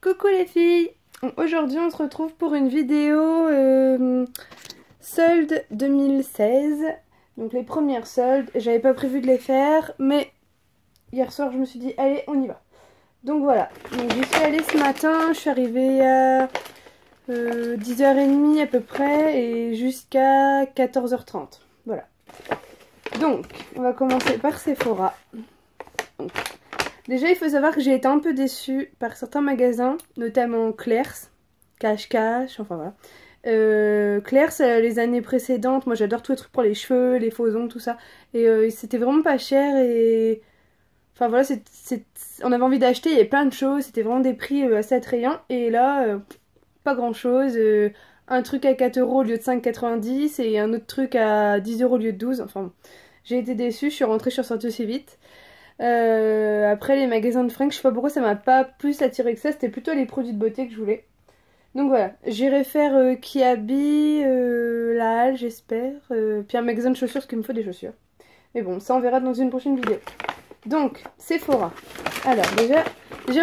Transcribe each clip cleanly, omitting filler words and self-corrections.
Coucou les filles. Aujourd'hui on se retrouve pour une vidéo soldes 2016. Donc les premières soldes, j'avais pas prévu de les faire, mais hier soir je me suis dit allez on y va. Donc voilà, donc j'y suis allée ce matin, je suis arrivée à 10h30 à peu près et jusqu'à 14h30. Voilà. Donc on va commencer par Sephora. Donc, déjà, il faut savoir que j'ai été un peu déçue par certains magasins, notamment Claire's, Cache-Cache, enfin voilà. Claire's, les années précédentes, moi j'adore tous les trucs pour les cheveux, les faux ongles, tout ça. Et c'était vraiment pas cher et... Enfin voilà, on avait envie d'acheter, il y avait plein de choses, c'était vraiment des prix assez attrayants. Et là, pas grand chose. Un truc à 4 € au lieu de 5,90 et un autre truc à 10 € au lieu de 12. Enfin, j'ai été déçue, je suis rentrée, je suis ressortie aussi vite. Après les magasins de fringues, je sais pas pourquoi ça m'a pas plus attiré que ça, c'était plutôt les produits de beauté que je voulais. Donc voilà, j'irai faire Kiabi, la Halle j'espère, puis un magasin de chaussures parce qu'il me faut des chaussures. Mais bon, ça on verra dans une prochaine vidéo. Donc, Sephora. Alors déjà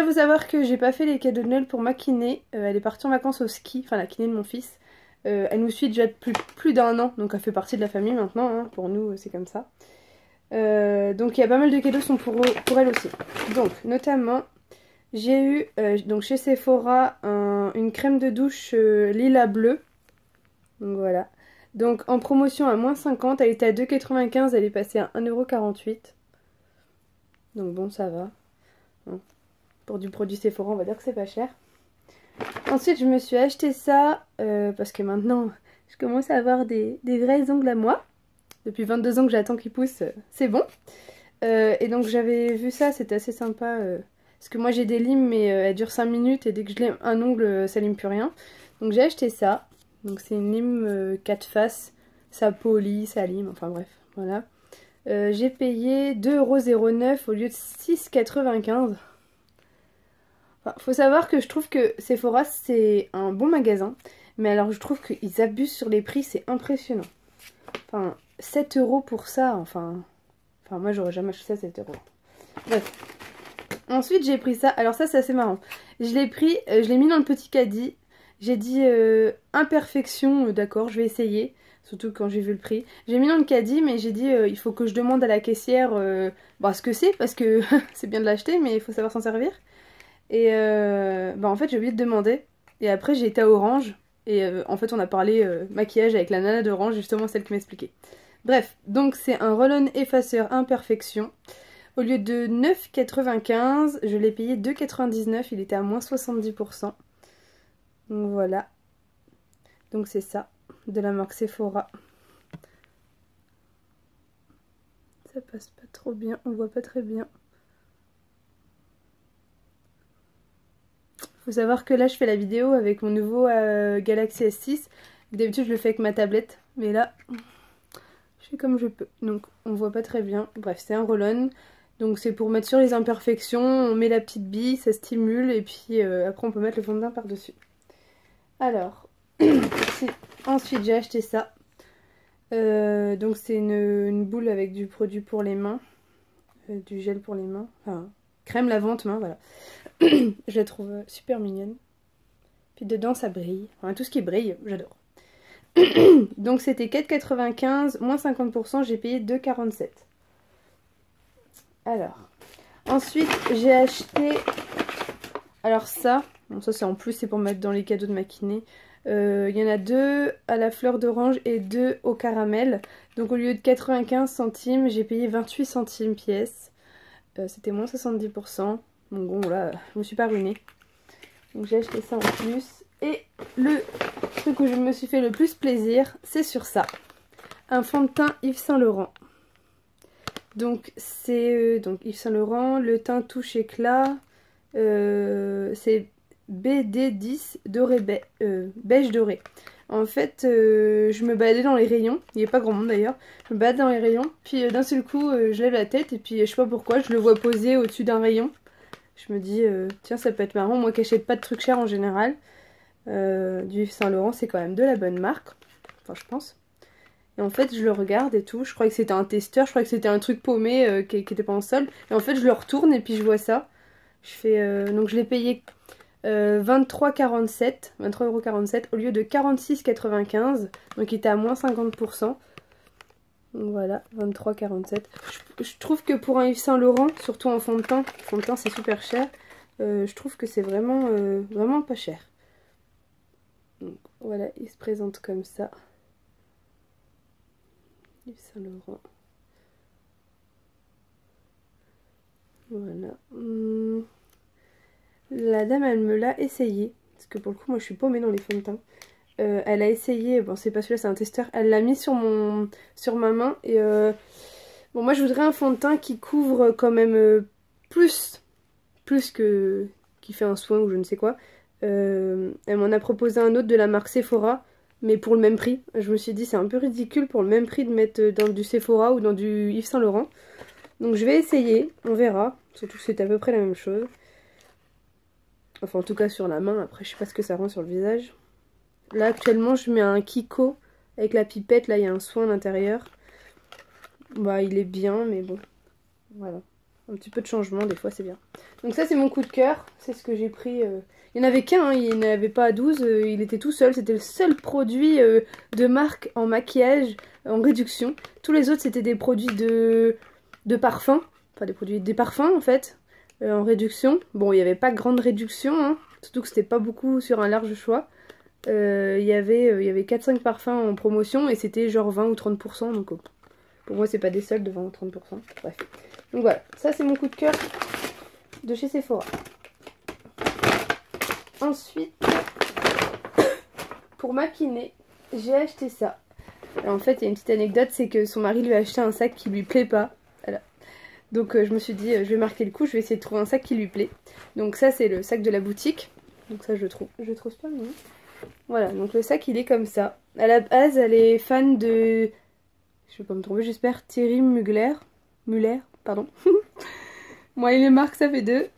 faut savoir que j'ai pas fait les cadeaux de Noël pour ma kiné, elle est partie en vacances au ski, enfin la kiné de mon fils. Elle nous suit déjà depuis plus d'1 an, donc elle fait partie de la famille maintenant, hein. Pour nous c'est comme ça. Donc il y a pas mal de cadeaux qui sont pour elle aussi. Donc notamment j'ai eu donc chez Sephora une crème de douche lilas bleu. Donc voilà. Donc en promotion à -50, elle était à 2,95, elle est passée à 1,48 €. Donc bon ça va. Hein. Pour du produit Sephora on va dire que c'est pas cher. Ensuite je me suis acheté ça parce que maintenant je commence à avoir des vrais ongles à moi. Depuis 22 ans que j'attends qu'ils poussent, c'est bon. Et donc j'avais vu ça, c'était assez sympa. Parce que moi j'ai des limes, mais elles durent 5 minutes et dès que je lime un ongle, ça lime plus rien. Donc j'ai acheté ça. Donc c'est une lime 4 faces. Ça polit, ça lime, enfin bref, voilà. J'ai payé 2,09 € au lieu de 6,95 €. Enfin, faut savoir que je trouve que Sephora c'est un bon magasin. Mais alors je trouve qu'ils abusent sur les prix, c'est impressionnant. Enfin... 7 € pour ça, enfin moi j'aurais jamais acheté ça 7 €. Bref. Ensuite j'ai pris ça, alors ça c'est assez marrant. Je l'ai pris, je l'ai mis dans le petit caddie. J'ai dit imperfection, d'accord je vais essayer. Surtout quand j'ai vu le prix. J'ai mis dans le caddie mais j'ai dit il faut que je demande à la caissière ce que c'est. Parce que c'est bien de l'acheter mais il faut savoir s'en servir. Et en fait j'ai oublié de demander. Et après j'ai été à Orange. Et en fait on a parlé maquillage avec la nana d'Orange, justement celle qui m'expliquait. Bref, donc c'est un roll-on effaceur imperfection. Au lieu de 9,95, je l'ai payé 2,99, il était à -70%. Donc voilà. Donc c'est ça, de la marque Sephora. Ça passe pas trop bien, on voit pas très bien. Faut savoir que là je fais la vidéo avec mon nouveau Galaxy S6. D'habitude je le fais avec ma tablette, mais là... je fais comme je peux, donc on voit pas très bien. Bref, c'est un roll-on, donc c'est pour mettre sur les imperfections, on met la petite bille, ça stimule, et puis après on peut mettre le fond de teint par-dessus. Alors, ensuite j'ai acheté ça. Donc c'est une boule avec du produit pour les mains, du gel pour les mains, enfin crème lavante main, voilà. Je la trouve super mignonne. Puis dedans ça brille, enfin tout ce qui brille, j'adore. Donc c'était 4,95, moins 50%, j'ai payé 2,47. Alors, ensuite j'ai acheté, alors ça, bon ça c'est en plus, c'est pour mettre dans les cadeaux de ma kiné. Il y en a 2 à la fleur d'orange et 2 au caramel. Donc au lieu de 95 centimes, j'ai payé 28 centimes pièce. C'était moins 70%. Donc bon là, je me suis pas ruinée. Donc j'ai acheté ça en plus. Et le truc où je me suis fait le plus plaisir, c'est sur ça. Un fond de teint Yves Saint Laurent. Donc c'est Yves Saint Laurent, le teint touche éclat. C'est BD10 doré beige doré. En fait, je me baladais dans les rayons. Il n'y a pas grand monde d'ailleurs. Je me baladais dans les rayons. Puis d'un seul coup, je lève la tête. Et puis je sais pas pourquoi, je le vois posé au-dessus d'un rayon. Je me dis, tiens ça peut être marrant. Moi qui achète pas de trucs chers en général. Du Yves Saint Laurent c'est quand même de la bonne marque, enfin je pense. Et en fait je le regarde et tout, je croyais que c'était un testeur, je croyais que c'était un truc paumé qui était pas en solde. Et en fait je le retourne et puis je vois ça. Je fais donc je l'ai payé 23,47 €, au lieu de 46,95 €, donc il était à moins 50%. Donc voilà, 23,47 €. Je trouve que pour un Yves Saint Laurent, surtout en fond de teint c'est super cher, je trouve que c'est vraiment, vraiment pas cher. Donc voilà, il se présente comme ça. Yves Saint Laurent. Voilà. La dame, elle me l'a essayé. Parce que pour le coup, moi, je suis paumée dans les fonds de teint. Elle a essayé, bon, c'est pas celui-là, c'est un testeur. Elle l'a mis sur ma main. Et bon, moi, je voudrais un fond de teint qui couvre quand même plus que... qui fait un soin ou je ne sais quoi. Elle m'en a proposé un autre de la marque Sephora, mais pour le même prix. Je me suis dit, c'est un peu ridicule pour le même prix de mettre dans du Sephora ou dans du Yves Saint Laurent. Donc je vais essayer, on verra. Surtout que c'est à peu près la même chose. Enfin, en tout cas sur la main. Après, je sais pas ce que ça rend sur le visage. Là, actuellement, je mets un Kiko avec la pipette. Là, il y a un soin à l'intérieur. Bah, il est bien, mais bon. Voilà. Un petit peu de changement, des fois, c'est bien. Donc ça, c'est mon coup de cœur. C'est ce que j'ai pris. Il n'y en avait qu'un, hein. Il n'y en avait pas 12. Il était tout seul. C'était le seul produit de marque en maquillage, en réduction. Tous les autres, c'était des produits de parfum. Enfin, des parfums, en fait. En réduction. Bon, il n'y avait pas grande réduction, hein. Surtout que c'était pas beaucoup sur un large choix. Il y avait 4-5 parfums en promotion et c'était genre 20 ou 30%. Donc pour moi, c'est pas des soldes de 20 ou 30%. Bref. Donc voilà, ça c'est mon coup de cœur de chez Sephora. Ensuite, pour maquiner, j'ai acheté ça. Alors, en fait, il y a une petite anecdote, c'est que son mari lui a acheté un sac qui lui plaît pas. Voilà. Donc je me suis dit, je vais marquer le coup, je vais essayer de trouver un sac qui lui plaît. Donc ça, c'est le sac de la boutique. Donc ça, je trouve pas mignon. Voilà, donc le sac, il est comme ça. À la base, elle est fan de... Je vais pas me tromper, j'espère. Thierry Mugler. Muller, pardon. Moi, il est marque, ça fait 2.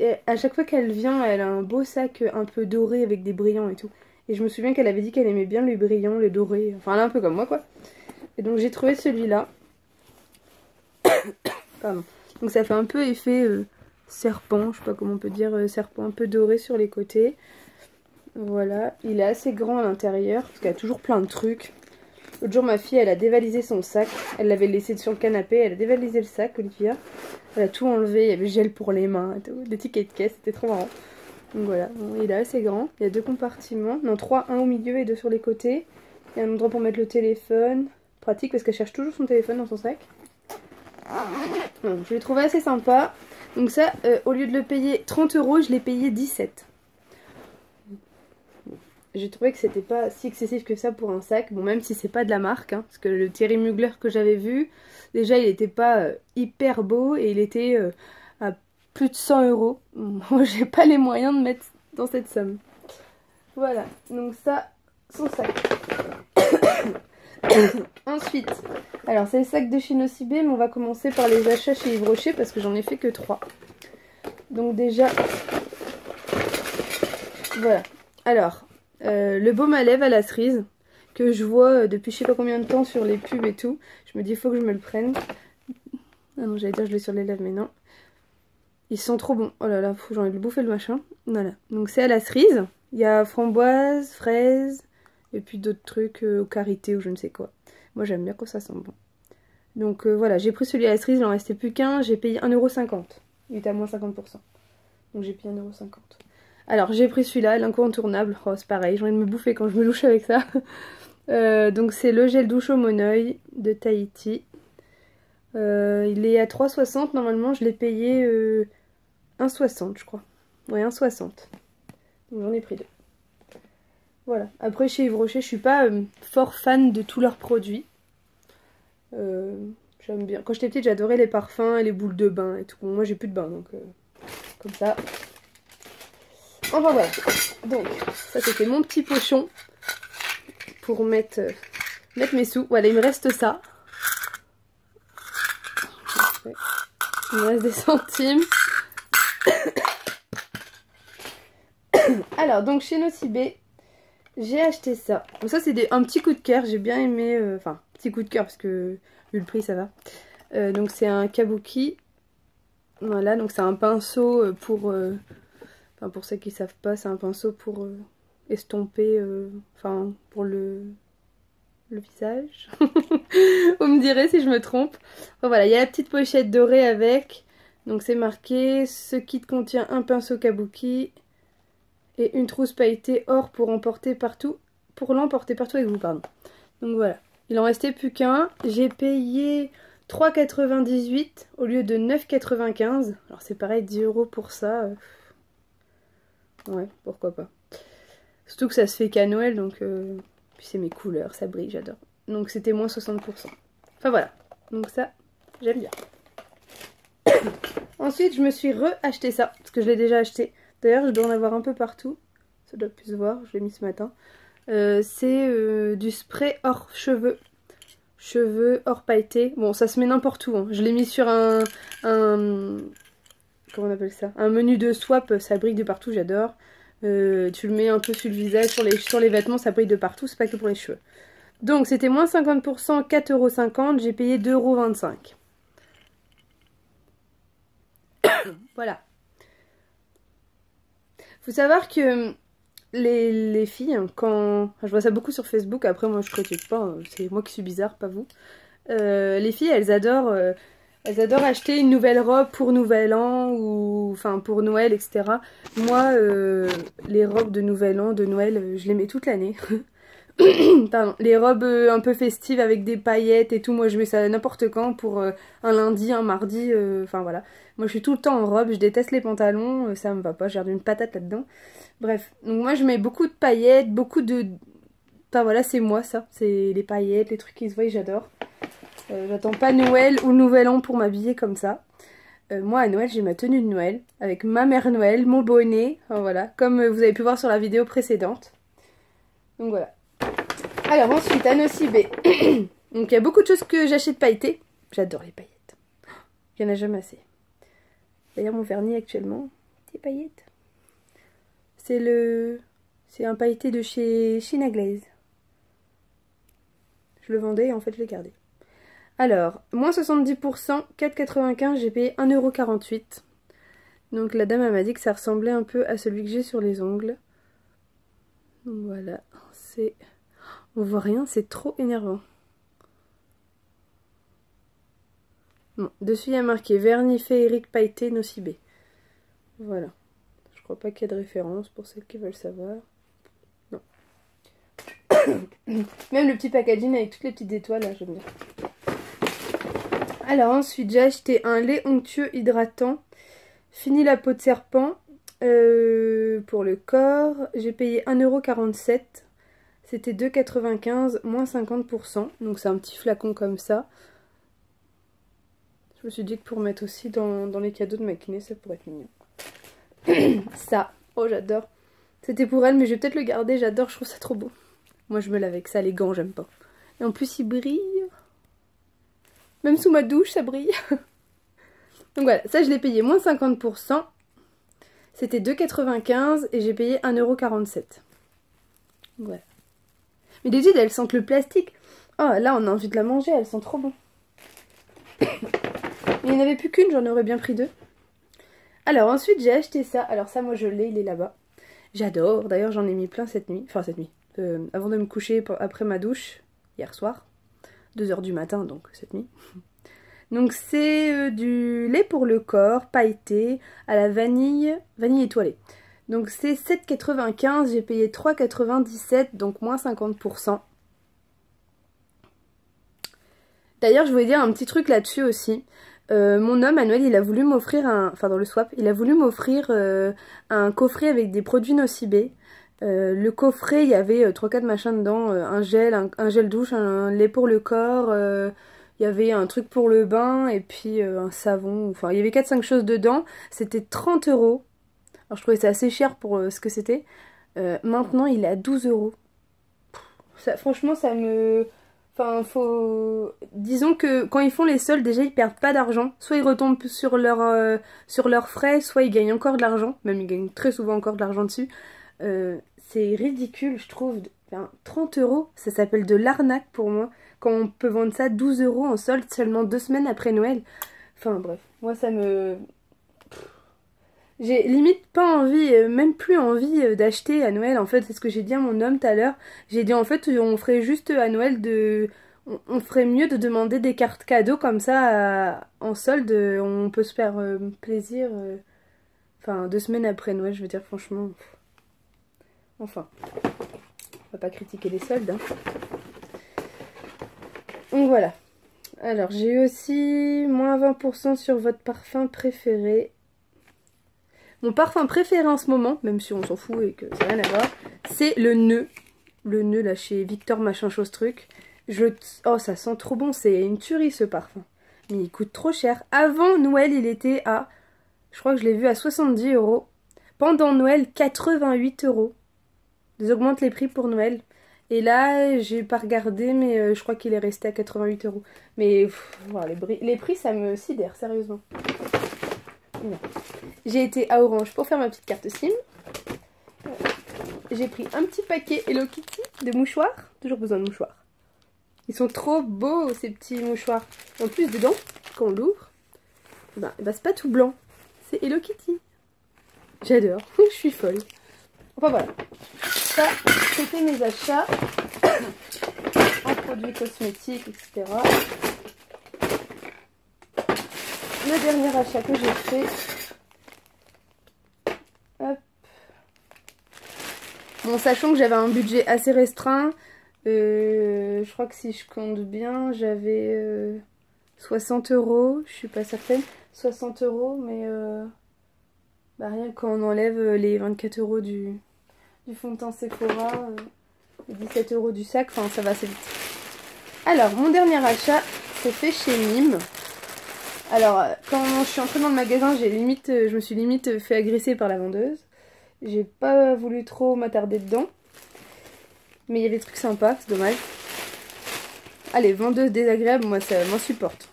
Et à chaque fois qu'elle vient, elle a un beau sac un peu doré avec des brillants et tout. Et je me souviens qu'elle avait dit qu'elle aimait bien les brillants, les dorés. Enfin, elle est un peu comme moi, quoi. Et donc, j'ai trouvé celui-là. Pardon. Donc, ça fait un peu effet serpent. Je sais pas comment on peut dire serpent. Un peu doré sur les côtés. Voilà. Il est assez grand à l'intérieur. Parce qu'il y a toujours plein de trucs. L'autre jour, ma fille, elle a dévalisé son sac. Elle l'avait laissé sur le canapé. Elle a dévalisé le sac, Olivia. Elle a tout enlevé. Il y avait gel pour les mains et tout. Des tickets de caisse. C'était trop marrant. Donc voilà. Bon, il est assez grand. Il y a 2 compartiments. Non, 3. Un au milieu et 2 sur les côtés. Il y a un endroit pour mettre le téléphone. Pratique parce qu'elle cherche toujours son téléphone dans son sac. Donc, je l'ai trouvé assez sympa. Donc ça, au lieu de le payer 30 €, je l'ai payé 17. J'ai trouvé que c'était pas si excessif que ça pour un sac. Bon, même si c'est pas de la marque, hein, parce que le Thierry Mugler que j'avais vu, déjà il était pas hyper beau et il était à plus de 100 €. Moi, j'ai pas les moyens de mettre dans cette somme. Voilà, donc ça, son sac. Ensuite, alors c'est le sac de chez Nocibé, mais on va commencer par les achats chez Yves Rocher parce que j'en ai fait que 3. Donc déjà, voilà. Alors, le baume à lèvres à la cerise que je vois depuis je sais pas combien de temps sur les pubs et tout. Je me dis il faut que je me le prenne. Ah non, j'allais dire je l'ai sur les lèvres mais non. Ils sont trop bons. Oh là là, j'ai envie de bouffer le machin. Voilà. Donc c'est à la cerise. Il y a framboise, fraise et puis d'autres trucs au karité ou je ne sais quoi. Moi j'aime bien quand ça sent bon. Donc voilà, j'ai pris celui à la cerise, il en restait plus qu'un. J'ai payé 1,50 €. Il était à moins 50%. Donc j'ai payé 1,50 €. Alors j'ai pris celui-là, l'incontournable. Oh, c'est pareil, j'ai envie de me bouffer quand je me douche avec ça. Donc c'est le gel douche au Moneuil de Tahiti. Il est à 3,60 normalement, je l'ai payé 1,60 je crois. Ouais, 1,60. Donc j'en ai pris 2. Voilà. Après chez Yves Rocher, je suis pas fort fan de tous leurs produits. J'aime bien. Quand j'étais petite, j'adorais les parfums et les boules de bain et tout. Bon, moi j'ai plus de bain, donc comme ça. Enfin voilà. Donc ça c'était mon petit pochon pour mettre mes sous. Voilà, il me reste ça. Il me reste des centimes. Alors donc chez Nocibé, j'ai acheté ça. Donc ça c'est un petit coup de cœur, j'ai bien aimé, enfin petit coup de cœur parce que vu le prix ça va. Donc c'est un kabuki. Voilà, donc c'est un pinceau pour Pour ceux qui savent pas, c'est un pinceau pour estomper, pour le visage. Vous me direz si je me trompe. Voilà, il y a la petite pochette dorée avec. Donc c'est marqué, ce kit contient un pinceau kabuki et une trousse pailletée or pour l'emporter partout avec vous, pardon. Donc voilà, il en restait plus qu'un. J'ai payé 3,98 au lieu de 9,95. Alors c'est pareil, 10 € pour ça. Ouais, pourquoi pas. Surtout que ça se fait qu'à Noël, donc... Puis c'est mes couleurs, ça brille, j'adore. Donc c'était moins 60%. Enfin voilà, donc ça, j'aime bien. Ensuite, je me suis re-acheté ça, parce que je l'ai déjà acheté. D'ailleurs, je dois en avoir un peu partout. Ça doit plus se voir, je l'ai mis ce matin. C'est du spray hors cheveux. Cheveux hors pailletés. Bon, ça se met n'importe où. Hein. Je l'ai mis sur un... Comment on appelle ça? Un menu de swap, ça brille de partout, j'adore. Tu le mets un peu sur le visage, sur les vêtements, ça brille de partout, c'est pas que pour les cheveux. Donc, c'était moins 50%, 4,50 €, j'ai payé 2,25 €. Voilà. Faut savoir que les filles, quand... je vois ça beaucoup sur Facebook, après moi je critique pas, c'est moi qui suis bizarre, pas vous. Les filles, elles adorent acheter une nouvelle robe pour Nouvel An, ou enfin pour Noël, etc. Moi, les robes de Nouvel An, de Noël, je les mets toute l'année. Pardon, les robes un peu festives avec des paillettes et tout, moi je mets ça n'importe quand pour un lundi, un mardi, enfin voilà. Moi je suis tout le temps en robe, je déteste les pantalons, ça me va pas, j'ai une patate là-dedans. Bref, donc moi je mets beaucoup de paillettes, beaucoup de... Enfin voilà, c'est moi ça, c'est les paillettes, les trucs qui se voient, j'adore. J'attends pas Noël ou Nouvel An pour m'habiller comme ça. Moi à Noël j'ai ma tenue de Noël, avec ma mère Noël, mon bonnet, enfin, voilà, comme vous avez pu voir sur la vidéo précédente. Donc voilà. Alors ensuite, à Nocibé. Donc il y a beaucoup de choses que j'achète pailletées. J'adore les paillettes. Il n'y en a jamais assez. D'ailleurs mon vernis actuellement, des paillettes. C'est un pailleté de chez China Glaze. Je le vendais et en fait je l'ai gardé. Alors, moins 70%, 4,95 €, j'ai payé 1,48 €. Donc la dame m'a dit que ça ressemblait un peu à celui que j'ai sur les ongles. Donc voilà, c'est... On voit rien, c'est trop énervant. Bon, dessus il y a marqué vernis féerique pailleté Nocibé. Voilà. Je crois pas qu'il y ait de référence pour celles qui veulent savoir. Non. Même le petit packaging avec toutes les petites étoiles, là, j'aime bien. Alors ensuite, j'ai acheté un lait onctueux hydratant. Fini la peau de serpent pour le corps. J'ai payé 1,47 €. C'était 2,95 €, moins 50%. Donc c'est un petit flacon comme ça. Je me suis dit que pour mettre aussi dans les cadeaux de ma kiné, ça pourrait être mignon. Ça, oh j'adore. C'était pour elle, mais je vais peut-être le garder, j'adore, je trouve ça trop beau. Moi je me lave avec ça, les gants j'aime pas. Et en plus il brille. Même sous ma douche ça brille. Donc voilà, ça je l'ai payé moins 50%. C'était 2,95 € et j'ai payé 1,47 €. Voilà. Mais d'habitude elles sentent le plastique. Oh là on a envie de la manger, elles sont trop bon. Il n'y en avait plus qu'une, j'en aurais bien pris 2. Alors ensuite j'ai acheté ça. Alors ça moi je l'ai, il est là-bas. J'adore, d'ailleurs j'en ai mis plein cette nuit. Enfin cette nuit. Avant de me coucher après ma douche, hier soir. 2 h du matin donc cette nuit. Donc c'est du lait pour le corps, pailleté, à la vanille étoilée. Donc c'est 7,95 €, j'ai payé 3,97 €, donc moins 50%. D'ailleurs je voulais dire un petit truc là-dessus aussi. Mon homme à Noël il a voulu m'offrir enfin dans le swap, il a voulu m'offrir un coffret avec des produits Nocibé. Le coffret il y avait 3-4 machins dedans, un gel douche, un lait pour le corps, il y avait un truc pour le bain et puis un savon, enfin il y avait 4-5 choses dedans, c'était 30 €. Alors je trouvais ça assez cher pour ce que c'était. Maintenant il est à 12 €. Ça, franchement ça me... Enfin, disons que quand ils font les soldes, déjà ils perdent pas d'argent. Soit ils retombent sur leurs frais, soit ils gagnent encore de l'argent. Même ils gagnent très souvent encore de l'argent dessus. C'est ridicule, je trouve. Enfin, 30 €, ça s'appelle de l'arnaque pour moi. Quand on peut vendre ça 12 € en solde seulement 2 semaines après Noël. Enfin bref, moi ça me... J'ai limite pas envie, même plus envie d'acheter à Noël. En fait, c'est ce que j'ai dit à mon homme tout à l'heure. J'ai dit en fait, on ferait juste à Noël on ferait mieux de demander des cartes cadeaux comme ça en solde. On peut se faire plaisir. Enfin, 2 semaines après Noël, je veux dire, franchement. Enfin, on va pas critiquer les soldes. Hein. Donc voilà. Alors, j'ai eu aussi moins 20% sur votre parfum préféré. Mon parfum préféré en ce moment, même si on s'en fout et que ça n'a rien à voir, c'est le nœud. Le nœud là chez Victor machin chose truc. Oh, ça sent trop bon, c'est une tuerie ce parfum. Mais il coûte trop cher. Avant Noël, il était à... Je crois que je l'ai vu à 70 €. Pendant Noël, 88 €. Ils augmentent les prix pour Noël. Et là, j'ai pas regardé, mais je crois qu'il est resté à 88 €. Mais voilà, les prix, ça me sidère, sérieusement. J'ai été à Orange pour faire ma petite carte SIM. J'ai pris un petit paquet Hello Kitty de mouchoirs. Toujours besoin de mouchoirs. Ils sont trop beaux ces petits mouchoirs. En plus dedans, quand on l'ouvre, ben, c'est pas tout blanc. C'est Hello Kitty. J'adore. Je suis folle. Enfin voilà. Ça, c'était mes achats en produits cosmétiques, etc. Le dernier achat que j'ai fait. Hop. Bon, sachant que j'avais un budget assez restreint, je crois que si je compte bien, j'avais 60 €, je suis pas certaine, 60 €, mais bah, rien quand on enlève les 24 € du fond de teint Sephora, les 17 € du sac, enfin ça va assez vite. Alors, mon dernier achat, c'est fait chez Nîmes. Alors, quand je suis entrée dans le magasin, je me suis limite fait agresser par la vendeuse. J'ai pas voulu trop m'attarder dedans. Mais il y avait des trucs sympas, c'est dommage. Allez, vendeuse désagréable, moi ça m'insupporte.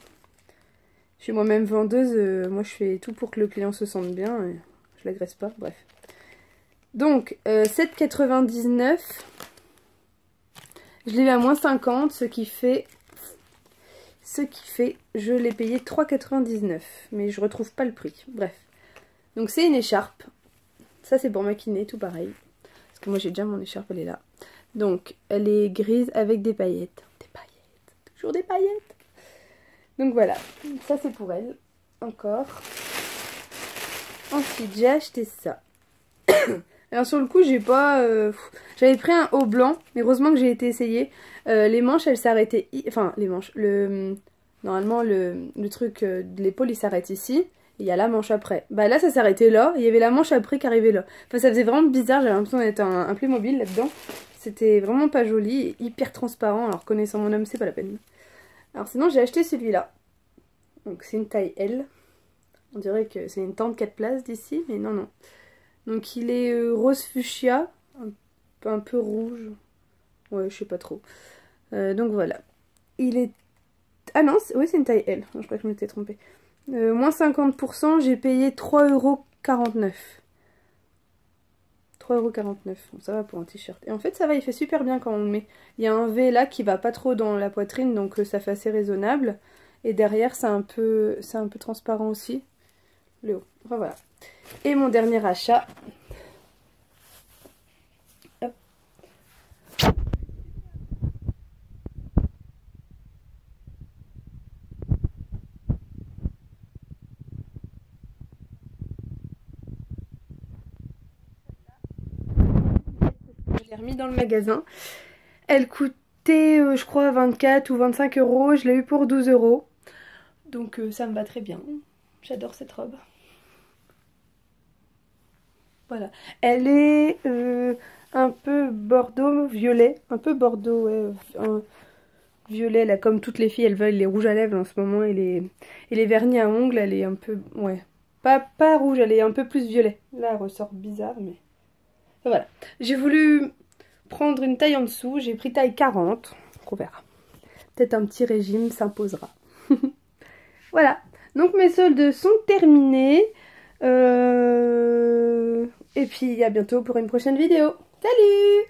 Je suis moi-même vendeuse, moi je fais tout pour que le client se sente bien. Et je l'agresse pas, bref. Donc, 7,99 €. Je l'ai eu à moins 50, ce qui fait, je l'ai payé 3,99 €. Mais je retrouve pas le prix. Bref. Donc c'est une écharpe. Ça c'est pour maquiner, tout pareil. Parce que moi j'ai déjà mon écharpe, elle est là. Donc elle est grise avec des paillettes. Des paillettes. Toujours des paillettes. Donc voilà. Ça c'est pour elle. Encore. Ensuite j'ai acheté ça. Alors sur le coup j'ai pas... j'avais pris un haut blanc. Mais heureusement que j'ai été essayer. Les manches elles s'arrêtaient... Enfin les manches. Normalement le truc de l'épaule il s'arrête ici. Il y a la manche après. Bah là ça s'arrêtait là. Il y avait la manche après qui arrivait là. Enfin ça faisait vraiment bizarre. J'avais l'impression d'être un Playmobil là-dedans. C'était vraiment pas joli. Hyper transparent. Alors connaissant mon homme c'est pas la peine. Alors sinon j'ai acheté celui-là. Donc c'est une taille L. On dirait que c'est une tente 4 places d'ici. Mais non non. Donc il est rose fuchsia. Un peu rouge. Ouais je sais pas trop. Donc voilà. Il est... Ah non oui c'est une taille L. Non, je crois que je m'étais trompée. Moins 50%, j'ai payé 3,49 €. 3,49 €. Bon, ça va pour un t-shirt. Et en fait, ça va, il fait super bien quand on le met. Il y a un V là qui va pas trop dans la poitrine, donc ça fait assez raisonnable. Et derrière, c'est un peu transparent aussi. Le haut. Enfin voilà. Et mon dernier achat. Hop. Je l'ai remis dans le magasin. Elle coûtait, je crois, 24 ou 25 €. Je l'ai eu pour 12 €. Donc ça me va très bien. J'adore cette robe. Voilà. Elle est un peu bordeaux violet. Un peu bordeaux, ouais. Violet, là, comme toutes les filles, elles veulent les rouges à lèvres en ce moment. Et les vernis à ongles, elle est un peu... Ouais. Pas rouge, elle est un peu plus violet. Là, elle ressort bizarre, mais... Enfin, voilà. J'ai voulu prendre une taille en dessous. J'ai pris taille 40. On verra. Peut-être un petit régime s'imposera. Voilà. Donc mes soldes sont terminés. Et puis à bientôt pour une prochaine vidéo. Salut!